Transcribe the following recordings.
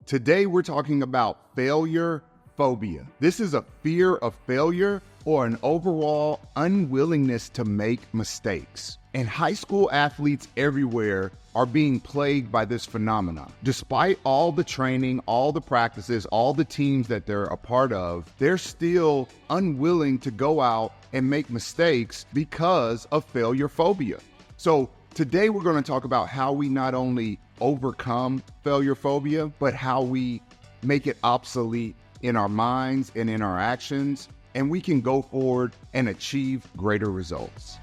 Today we're talking about failure phobia. This is a fear of failure or an overall unwillingness to make mistakes. And high school athletes everywhere are being plagued by this phenomenon. Despite all the training, all the practices, all the teams that they're a part of, they're still unwilling to go out and make mistakes because of failure phobia. So today we're going to talk about how we not only overcome failure phobia, but how we make it obsolete in our minds and in our actions, and we can go forward and achieve greater results.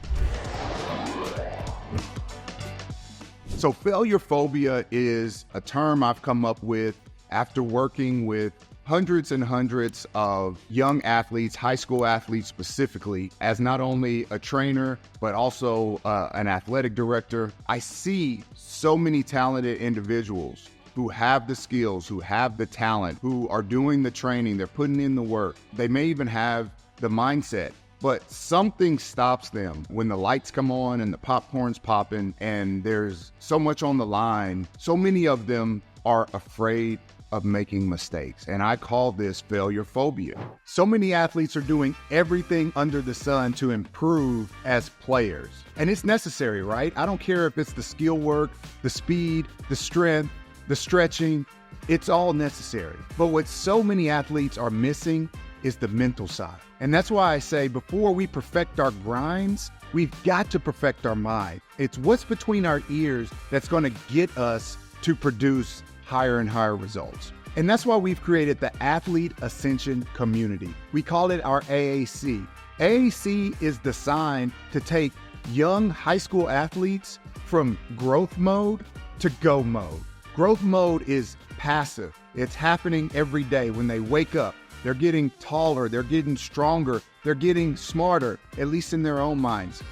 So failure phobia is a term I've come up with after working with hundreds and hundreds of young athletes, high school athletes specifically, as not only a trainer, but also an athletic director. I see so many talented individuals who have the skills, who have the talent, who are doing the training, they're putting in the work. They may even have the mindset, but something stops them when the lights come on and the popcorn's popping and there's so much on the line. So many of them are afraid of making mistakes, and I call this failure phobia. So many athletes are doing everything under the sun to improve as players, and it's necessary, right? I don't care if it's the skill work, the speed, the strength, the stretching, it's all necessary. But what so many athletes are missing is the mental side. And that's why I say before we perfect our grinds, we've got to perfect our mind. It's what's between our ears that's going to get us to produce higher and higher results. And that's why we've created the Athlete Ascension Community. We call it our AAC. AAC is designed to take young high school athletes from growth mode to go mode. Growth mode is passive. It's happening every day when they wake up. They're getting taller, they're getting stronger, they're getting smarter, at least in their own minds.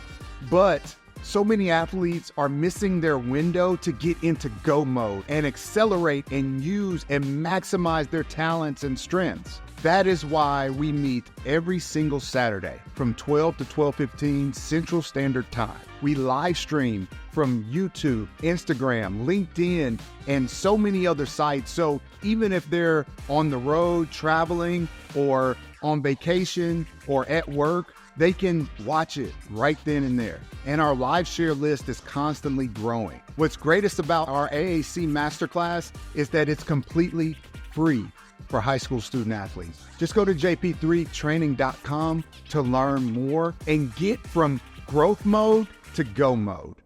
But so many athletes are missing their window to get into go mode and accelerate and use and maximize their talents and strengths. That is why we meet every single Saturday from 12 to 12:15 Central Standard Time. We live stream from YouTube, Instagram, LinkedIn, and so many other sites. So even if they're on the road, traveling, or on vacation, or at work, they can watch it right then and there. And our live share list is constantly growing. What's greatest about our AAC Masterclass is that it's completely free for high school student athletes. Just go to jp3training.com to learn more and get from growth mode to go mode.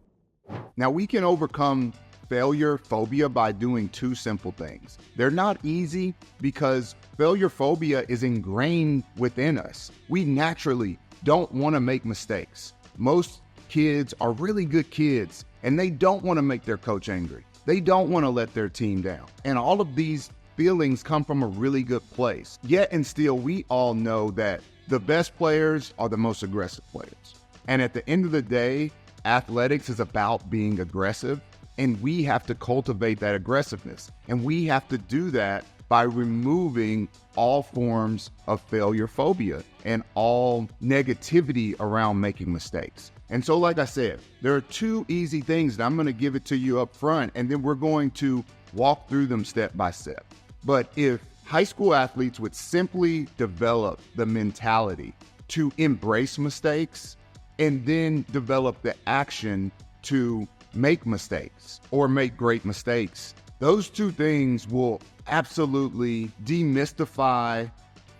Now, we can overcome failure phobia by doing two simple things. They're not easy because failure phobia is ingrained within us. We naturally don't want to make mistakes. Most kids are really good kids and they don't want to make their coach angry. They don't want to let their team down. And all of these feelings come from a really good place. Yet and still, we all know that the best players are the most aggressive players. And at the end of the day, athletics is about being aggressive, and we have to cultivate that aggressiveness. And we have to do that by removing all forms of failure phobia and all negativity around making mistakes. And so, like I said, there are two easy things that I'm going to give it to you up front, and then we're going to walk through them step by step. But if high school athletes would simply develop the mentality to embrace mistakes and then develop the action to make mistakes or make great mistakes, those two things will absolutely demystify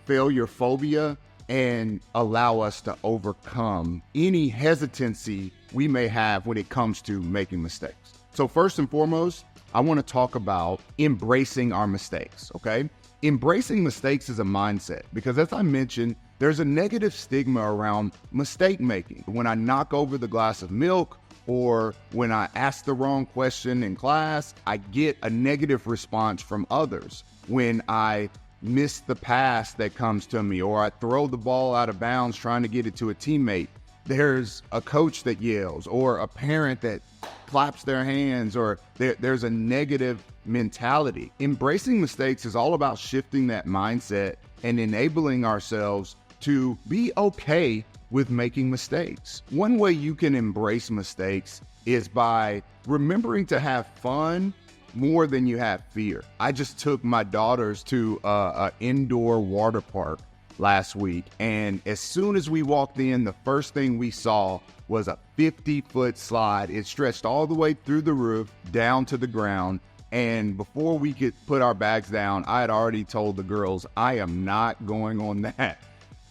failure phobia and allow us to overcome any hesitancy we may have when it comes to making mistakes. So first and foremost, I want to talk about embracing our mistakes, okay? Embracing mistakes is a mindset because, as I mentioned, there's a negative stigma around mistake making. When I knock over the glass of milk or when I ask the wrong question in class, I get a negative response from others. When I miss the pass that comes to me or I throw the ball out of bounds trying to get it to a teammate, there's a coach that yells or a parent that claps their hands, or there's a negative mentality. Embracing mistakes is all about shifting that mindset and enabling ourselves to be okay with making mistakes. One way you can embrace mistakes is by remembering to have fun more than you have fear. I just took my daughters to an indoor water park last week, and as soon as we walked in, the first thing we saw was a 50-foot slide. It stretched all the way through the roof down to the ground. And before we could put our bags down, I had already told the girls, I am not going on that.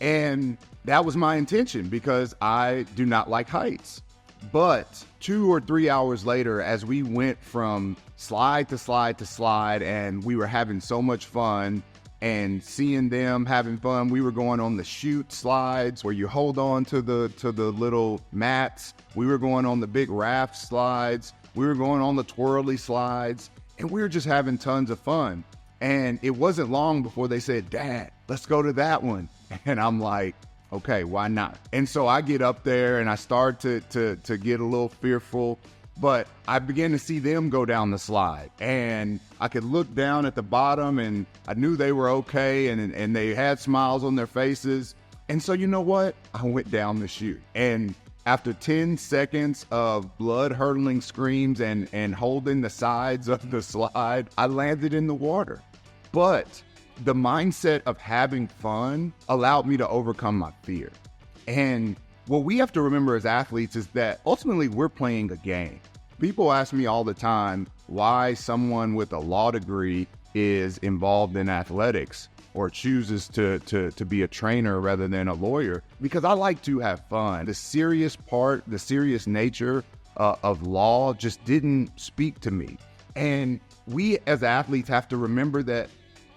And that was my intention because I do not like heights. But 2 or 3 hours later, as we went from slide to slide to slide, and we were having so much fun and seeing them having fun, we were going on the chute slides where you hold on to the little mats. We were going on the big raft slides. We were going on the twirly slides, and we were just having tons of fun. And it wasn't long before they said, Dad, let's go to that one. And I'm like, okay, why not? And so I get up there and I start to get a little fearful, but I began to see them go down the slide, and I could look down at the bottom and I knew they were okay, and they had smiles on their faces. And so you know what? I went down the chute, and after 10 seconds of blood-curdling screams and holding the sides of the slide, I landed in the water. But the mindset of having fun allowed me to overcome my fear. And what we have to remember as athletes is that ultimately we're playing a game. People ask me all the time why someone with a law degree is involved in athletics or chooses to be a trainer rather than a lawyer, because I like to have fun. The serious nature of law just didn't speak to me. And we as athletes have to remember that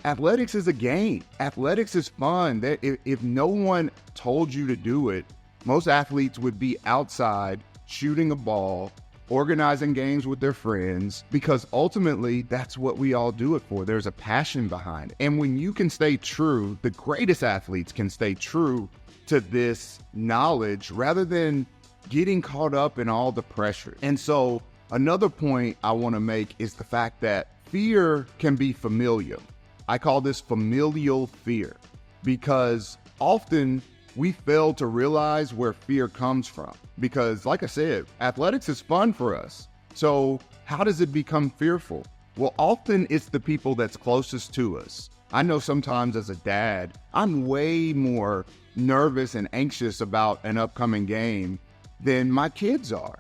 athletics is a game. Athletics is fun. That if no one told you to do it, most athletes would be outside shooting a ball, organizing games with their friends, because ultimately that's what we all do it for. There's a passion behind it. And when you can stay true, the greatest athletes can stay true to this knowledge rather than getting caught up in all the pressure. And so another point I want to make is the fact that fear can be familial. I call this familial fear because often we fail to realize where fear comes from. Because like I said, athletics is fun for us. So how does it become fearful? Well, often it's the people that's closest to us. I know sometimes as a dad, I'm way more nervous and anxious about an upcoming game than my kids are.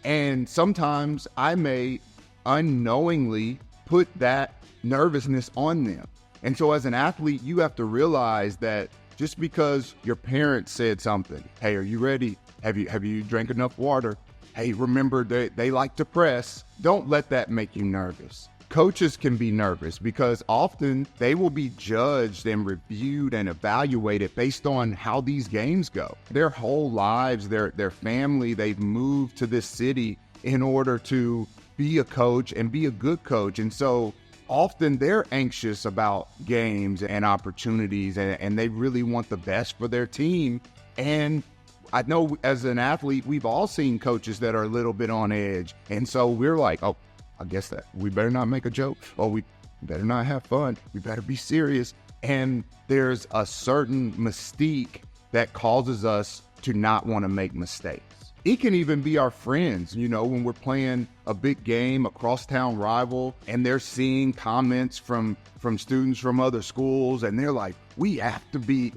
And sometimes I may unknowingly put that nervousness on them. And so as an athlete, you have to realize that just because your parents said something, hey, are you ready? Have you drank enough water? Hey, remember they like to press. Don't let that make you nervous. Coaches can be nervous because often they will be judged and reviewed and evaluated based on how these games go. Their whole lives, their family, they've moved to this city in order to be a coach and be a good coach. And so often they're anxious about games and opportunities, and they really want the best for their team. And I know as an athlete, we've all seen coaches that are a little bit on edge. And so we're like, oh, I guess that we better not make a joke. Oh, we better not have fun. We better be serious. And there's a certain mystique that causes us to not want to make mistakes. It can even be our friends, when we're playing a big game, a crosstown rival, and they're seeing comments from students from other schools, and they're like, we have to beat,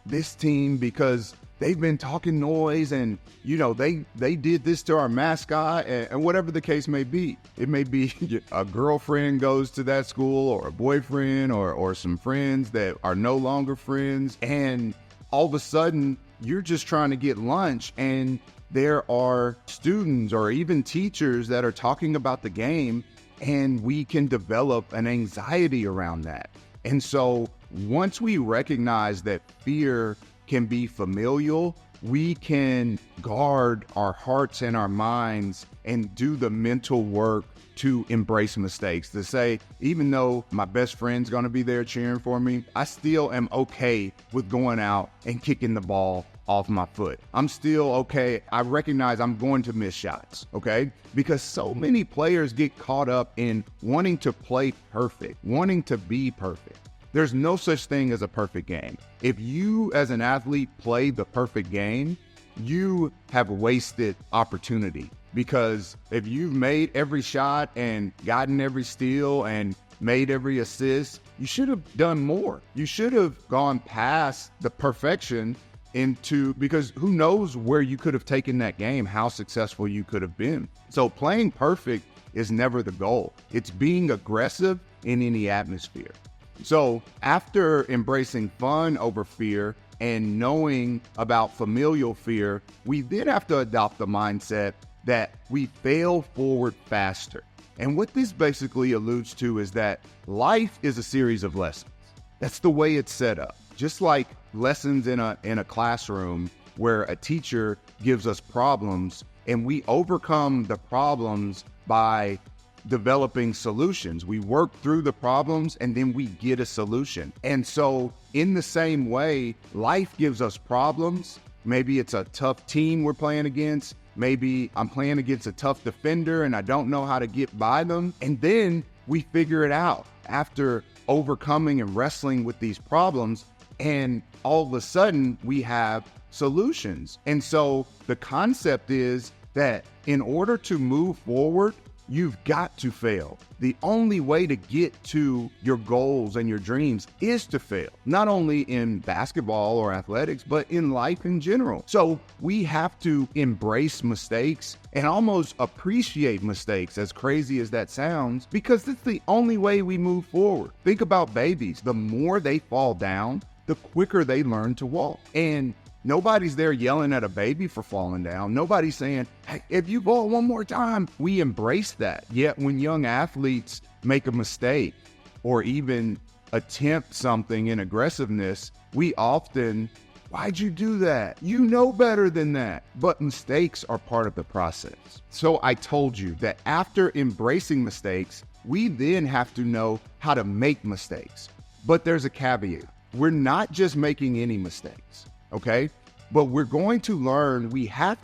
this team because they've been talking noise and, they did this to our mascot, and whatever the case may be. It may be a girlfriend goes to that school, or a boyfriend, or some friends that are no longer friends, and all of a sudden, you're just trying to get lunch, and there are students or even teachers that are talking about the game, and we can develop an anxiety around that. And so once we recognize that fear can be familial, we can guard our hearts and our minds and do the mental work to embrace mistakes, to say, even though my best friend's going to be there cheering for me, I still am okay with going out and kicking the ball off my foot. I'm still okay. I recognize I'm going to miss shots, okay? Because so many players get caught up in wanting to play perfect, wanting to be perfect. There's no such thing as a perfect game. If you as an athlete play the perfect game, you have wasted opportunity. because if you've made every shot and gotten every steal and made every assist, you should have done more. You should have gone past the perfection because who knows where you could have taken that game, how successful you could have been. So playing perfect is never the goal. It's being aggressive in any atmosphere. So after embracing fun over fear and knowing about familial fear, we then have to adopt the mindset that we fail forward faster. And what this basically alludes to is that life is a series of lessons. That's the way it's set up. Just like lessons in a classroom where a teacher gives us problems and we overcome the problems by developing solutions. We work through the problems and then we get a solution. And so in the same way, life gives us problems. Maybe it's a tough team we're playing against. Maybe I'm playing against a tough defender and I don't know how to get by them. And then we figure it out after overcoming and wrestling with these problems. And all of a sudden we have solutions. And so the concept is that in order to move forward, you've got to fail. The only way to get to your goals and your dreams is to fail, not only in basketball or athletics, but in life in general. So we have to embrace mistakes and almost appreciate mistakes, as crazy as that sounds, because it's the only way we move forward. Think about babies. The more they fall down, the quicker they learn to walk. And nobody's there yelling at a baby for falling down. Nobody's saying, hey, if you fall one more time. We embrace that. Yet when young athletes make a mistake or even attempt something in aggressiveness, we often, why'd you do that? You know better than that. But mistakes are part of the process. So I told you that after embracing mistakes, we then have to know how to make mistakes. But there's a caveat. We're not just making any mistakes. Okay? But we have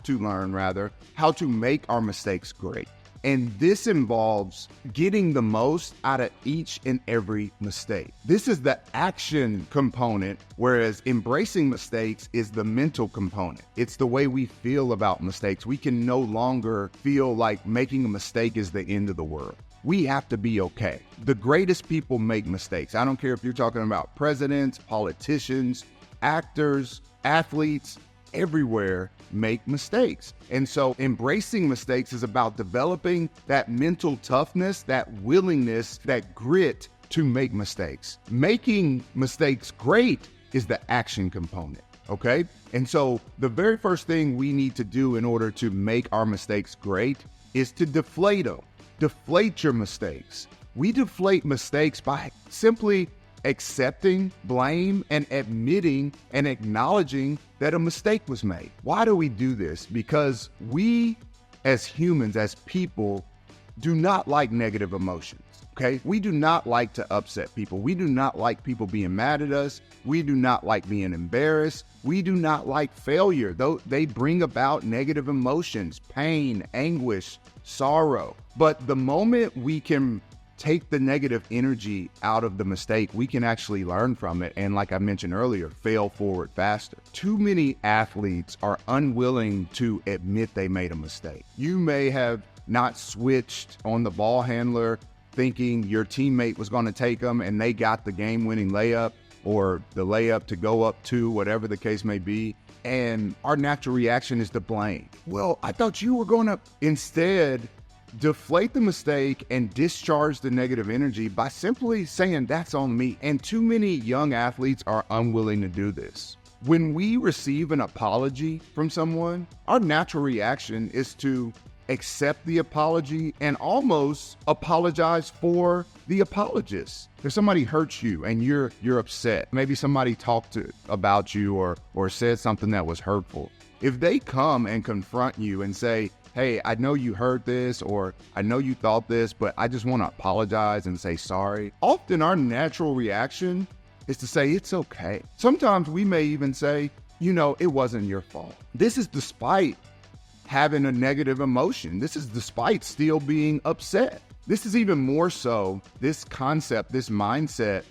to learn rather, how to make our mistakes great. And this involves getting the most out of each and every mistake. This is the action component, whereas embracing mistakes is the mental component. It's the way we feel about mistakes. We can no longer feel like making a mistake is the end of the world. We have to be okay. The greatest people make mistakes. I don't care if you're talking about presidents, politicians, actors, athletes, everywhere make mistakes. And so embracing mistakes is about developing that mental toughness, that willingness, that grit to make mistakes. Making mistakes great is the action component. Okay? And so the very first thing we need to do in order to make our mistakes great is to deflate them. Deflate your mistakes. We deflate mistakes by simply accepting blame and admitting and acknowledging that a mistake was made. Why do we do this? Because we as humans, as people, do not like negative emotions. Okay? We do not like to upset people. We do not like people being mad at us. We do not like being embarrassed. We do not like failure, though they bring about negative emotions, pain, anguish, sorrow. But the moment we can take the negative energy out of the mistake, we can actually learn from it. And like I mentioned earlier, fail forward faster. Too many athletes are unwilling to admit they made a mistake. You may have not switched on the ball handler thinking your teammate was going to take them and they got the game-winning layup or the layup to go up 2, whatever the case may be. And our natural reaction is to blame. Well, I thought you were going to instead deflate the mistake and discharge the negative energy by simply saying that's on me. And too many young athletes are unwilling to do this. When we receive an apology from someone, our natural reaction is to accept the apology and almost apologize for the apologist. If somebody hurts you and you're upset, maybe somebody talked about you or said something that was hurtful. If they come and confront you and say, hey, I know you heard this, or I know you thought this, but I just want to apologize and say sorry. Often our natural reaction is to say, it's okay. Sometimes we may even say, it wasn't your fault. This is despite having a negative emotion. This is despite still being upset. This is even more so, this concept, this mindset,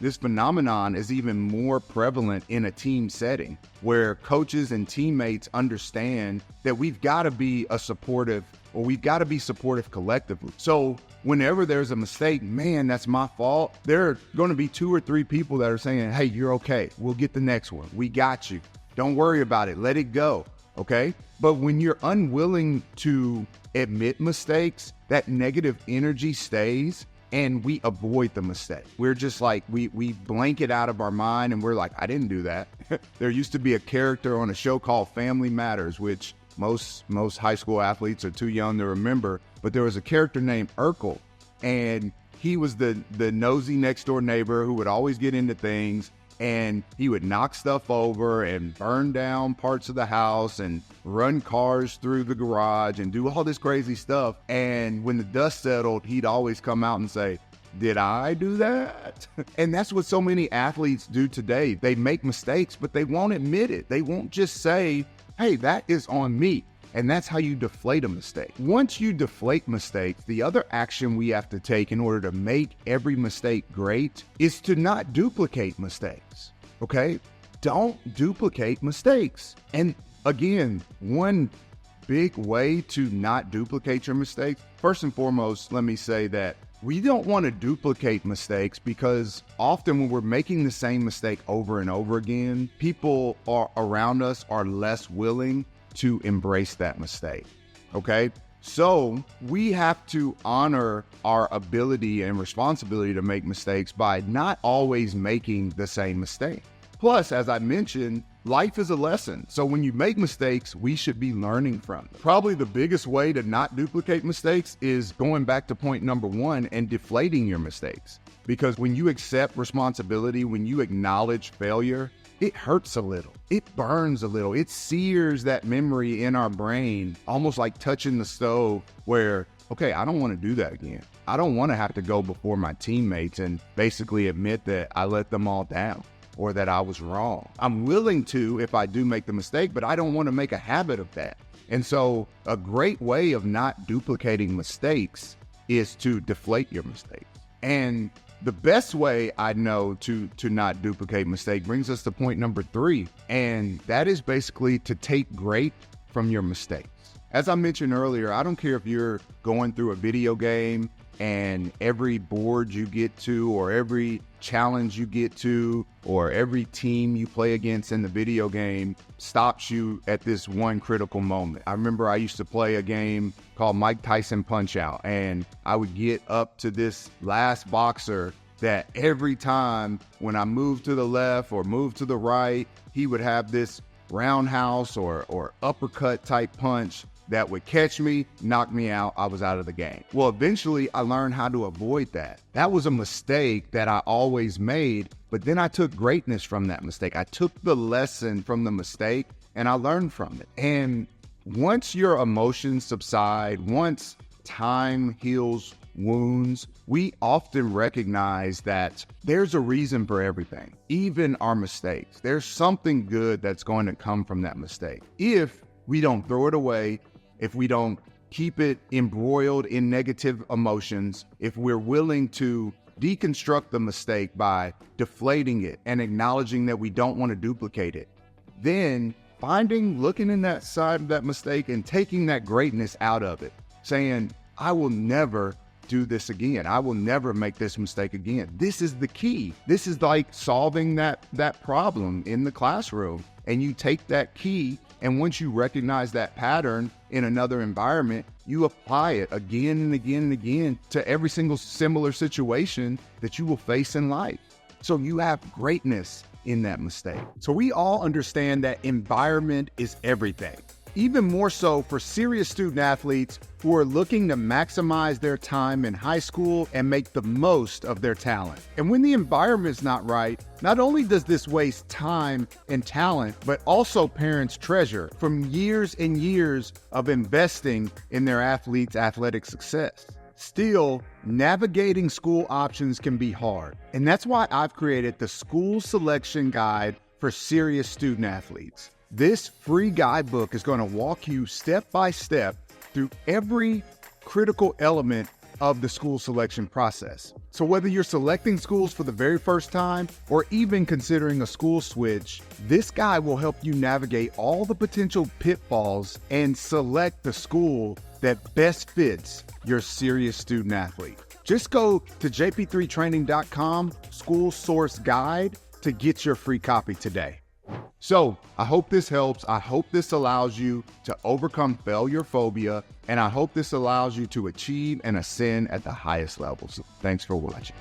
this phenomenon is even more prevalent in a team setting where coaches and teammates understand that we've got to be a supportive or we've got to be supportive collectively. So whenever there's a mistake, man, that's my fault, there are going to be 2 or 3 people that are saying, hey, you're okay. We'll get the next one. We got you. Don't worry about it. Let it go. Okay. But when you're unwilling to admit mistakes, that negative energy stays and we avoid the mistake. We're just like, we blank it out of our mind and we're like, I didn't do that. There used to be a character on a show called Family Matters, which most high school athletes are too young to remember, but there was a character named Urkel, and he was the nosy next door neighbor who would always get into things, and he would knock stuff over and burn down parts of the house and run cars through the garage and do all this crazy stuff. And when the dust settled, he'd always come out and say, did I do that? And that's what so many athletes do today. They make mistakes, but they won't admit it. They won't just say, hey, that is on me. And that's how you deflate a mistake. Once you deflate mistakes, the other action we have to take in order to make every mistake great is to not duplicate mistakes, okay? Don't duplicate mistakes. And again, one big way to not duplicate your mistakes, first and foremost, let me say that we don't want to duplicate mistakes because often when we're making the same mistake over and over again, people around us are less willing to embrace that mistake, okay? So we have to honor our ability and responsibility to make mistakes by not always making the same mistake. Plus, as I mentioned, life is a lesson. So when you make mistakes, we should be learning from them. Probably the biggest way to not duplicate mistakes is going back to point number 1 and deflating your mistakes. Because when you accept responsibility, when you acknowledge failure, it hurts a little. It burns a little. It sears that memory in our brain, almost like touching the stove where, okay, I don't want to do that again. I don't want to have to go before my teammates and basically admit that I let them all down or that I was wrong. I'm willing to if I do make the mistake, but I don't want to make a habit of that. And so a great way of not duplicating mistakes is to deflate your mistakes. And the best way I know to not duplicate mistake brings us to point number 3, and that is basically to take great from your mistakes. As I mentioned earlier, I don't care if you're going through a video game and every board you get to or every challenge you get to or every team you play against in the video game stops you at this one critical moment. I remember I used to play a game called Mike Tyson Punch-Out, and I would get up to this last boxer that every time when I moved to the left or moved to the right, he would have this roundhouse or uppercut type punch that would catch me, knock me out. I was out of the game. Well, eventually I learned how to avoid that. That was a mistake that I always made, but then I took greatness from that mistake. I took the lesson from the mistake and I learned from it. And once your emotions subside, once time heals wounds, we often recognize that there's a reason for everything, even our mistakes. There's something good that's going to come from that mistake. If we don't throw it away, if we don't keep it embroiled in negative emotions, if we're willing to deconstruct the mistake by deflating it and acknowledging that we don't want to duplicate it, then looking in that side of that mistake and taking that greatness out of it, saying, I will never do this again. I will never make this mistake again. This is the key. This is like solving that problem in the classroom. And you take that key, and once you recognize that pattern in another environment, you apply it again and again and again to every single similar situation that you will face in life. So you have greatness in that mistake. So we all understand that environment is everything. Even more so for serious student athletes who are looking to maximize their time in high school and make the most of their talent. And when the environment's not right, not only does this waste time and talent, but also parents' treasure from years and years of investing in their athletes' athletic success. Still, navigating school options can be hard. And that's why I've created the School Selection Guide for Serious Student Athletes. This free guidebook is going to walk you step by step through every critical element of the school selection process. So whether you're selecting schools for the very first time or even considering a school switch, this guide will help you navigate all the potential pitfalls and select the school that best fits your serious student athlete. Just go to jp3training.com school source guide to get your free copy today. So I hope this helps. I hope this allows you to overcome failure phobia, and I hope this allows you to achieve and ascend at the highest levels. Thanks for watching.